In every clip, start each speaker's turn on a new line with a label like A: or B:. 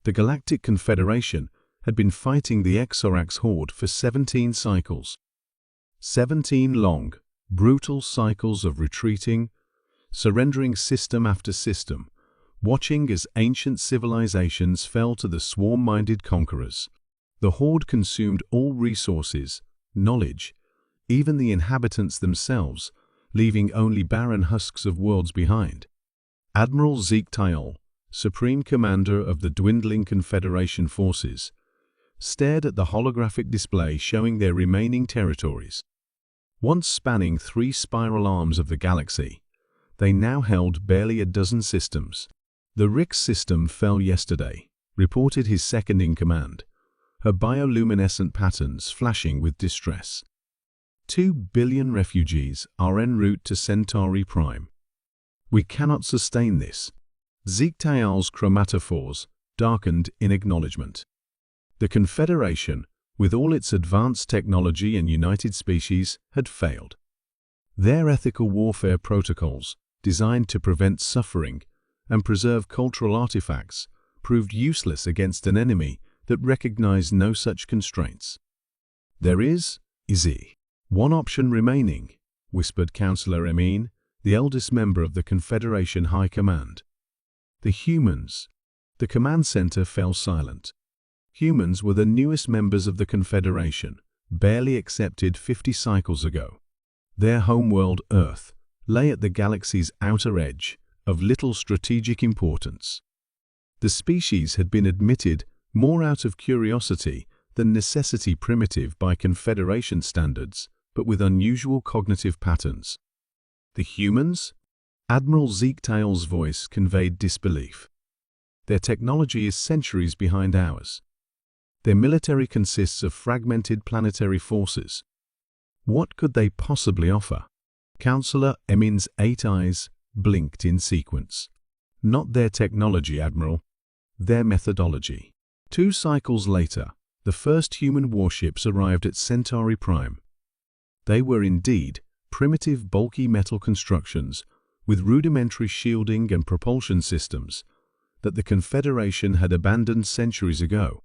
A: The Galactic Confederation had been fighting the Exorax horde for 17 cycles. 17 long, brutal cycles of retreating, surrendering system after system, watching as ancient civilizations fell to the swarm-minded conquerors. The horde consumed all resources, knowledge, even the inhabitants themselves, leaving only barren husks of worlds behind. Admiral Zeke Tyol, Supreme Commander of the dwindling Confederation forces, stared at the holographic display showing their remaining territories. Once spanning 3 spiral arms of the galaxy, they now held barely a dozen systems. The Rix system fell yesterday, reported his second-in-command, her bioluminescent patterns flashing with distress. 2 billion refugees are en route to Centauri Prime. We cannot sustain this. Zeke Tyol's chromatophores darkened in acknowledgement. The Confederation, with all its advanced technology and united species, had failed. Their ethical warfare protocols, designed to prevent suffering and preserve cultural artifacts, proved useless against an enemy that recognized no such constraints. There is one option remaining, whispered Counselor Emin, the eldest member of the Confederation High Command. The humans. The command center fell silent. Humans were the newest members of the Confederation, barely accepted 50 cycles ago. Their homeworld, Earth, lay at the galaxy's outer edge, of little strategic importance. The species had been admitted more out of curiosity than necessity, primitive by Confederation standards, but with unusual cognitive patterns. The humans? Admiral Zeke Tyol's voice conveyed disbelief. Their technology is centuries behind ours. Their military consists of fragmented planetary forces. What could they possibly offer? Counselor Emin's 8 eyes blinked in sequence. Not their technology, Admiral. Their methodology. 2 cycles later, the first human warships arrived at Centauri Prime. They were indeed primitive, bulky metal constructions with rudimentary shielding and propulsion systems that the Confederation had abandoned centuries ago.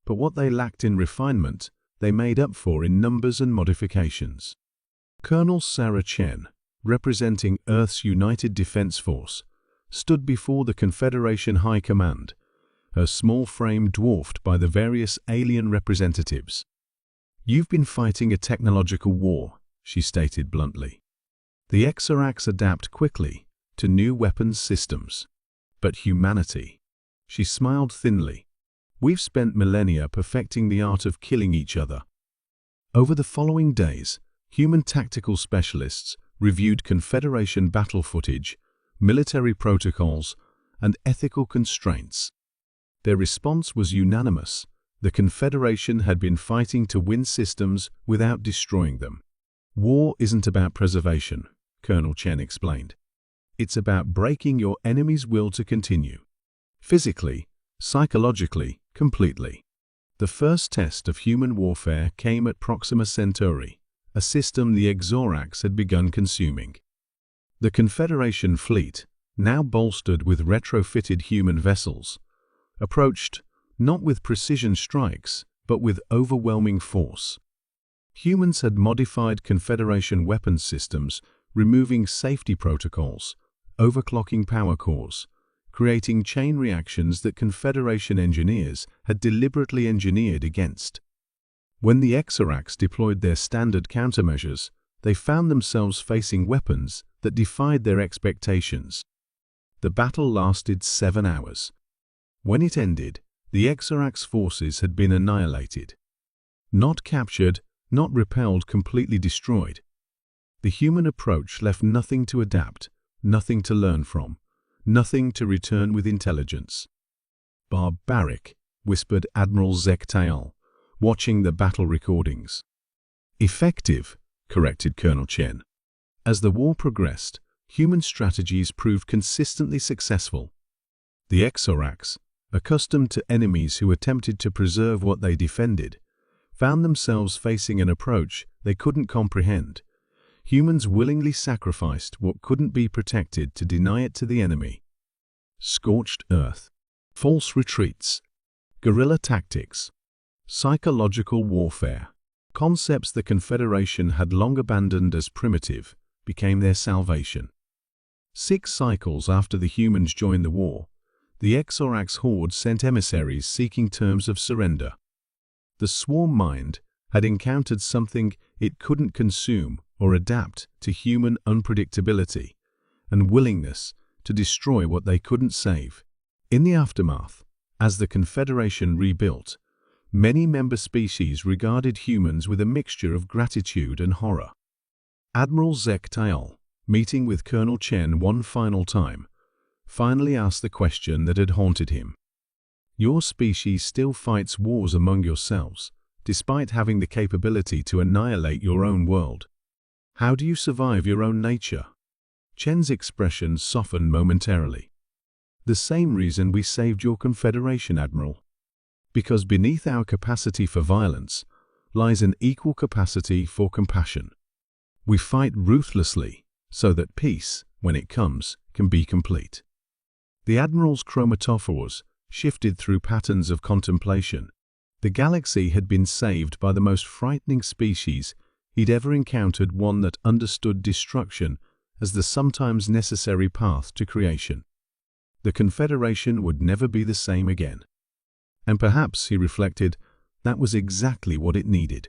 A: But what they lacked in refinement, they made up for in numbers and modifications. Colonel Sarah Chen, representing Earth's United Defense Force, stood before the Confederation High Command, her small frame dwarfed by the various alien representatives. "You've been fighting a technological war," she stated bluntly. "The Exorax adapt quickly to new weapons systems. But humanity," she smiled thinly, "we've spent millennia perfecting the art of killing each other." Over the following days, human tactical specialists reviewed Confederation battle footage, military protocols, and ethical constraints. Their response was unanimous. The Confederation had been fighting to win systems without destroying them. "War isn't about preservation," Colonel Chen explained. "It's about breaking your enemy's will to continue. Physically, psychologically, completely." The first test of human warfare came at Proxima Centauri, a system the Exorax had begun consuming. The Confederation fleet, now bolstered with retrofitted human vessels, approached not with precision strikes, but with overwhelming force. Humans had modified Confederation weapons systems, removing safety protocols, overclocking power cores, creating chain reactions that Confederation engineers had deliberately engineered against. When the Exorax deployed their standard countermeasures, they found themselves facing weapons that defied their expectations. The battle lasted 7 hours. When it ended, the Exorax forces had been annihilated. Not captured, not repelled, completely destroyed. The human approach left nothing to adapt, nothing to learn from, nothing to return with intelligence. "Barbaric," whispered Admiral Zeke Tyol, watching the battle recordings. "Effective," corrected Colonel Chen. As the war progressed, human strategies proved consistently successful. The Exorax, accustomed to enemies who attempted to preserve what they defended, found themselves facing an approach they couldn't comprehend. Humans willingly sacrificed what couldn't be protected to deny it to the enemy. Scorched earth. false retreats, guerrilla tactics, psychological warfare. Concepts the Confederation had long abandoned as primitive became their salvation. 6 cycles after the humans joined the war, the Exorax horde sent emissaries seeking terms of surrender. The swarm mind had encountered something it couldn't consume or adapt to human unpredictability and willingness to destroy what they couldn't save. In the aftermath, as the Confederation rebuilt, many member species regarded humans with a mixture of gratitude and horror. Admiral Zek Tyal, meeting with Colonel Chen one final time, finally asked the question that had haunted him. Your species still fights wars among yourselves, despite having the capability to annihilate your own world. How do you survive your own nature? Chen's expression softened momentarily. The same reason we saved your Confederation, Admiral. Because beneath our capacity for violence lies an equal capacity for compassion. We fight ruthlessly so that peace, when it comes, can be complete. The Admiral's chromatophores shifted through patterns of contemplation. The galaxy had been saved by the most frightening species he'd ever encountered, one that understood destruction as the sometimes necessary path to creation. The Confederation would never be the same again. And perhaps, he reflected, that was exactly what it needed.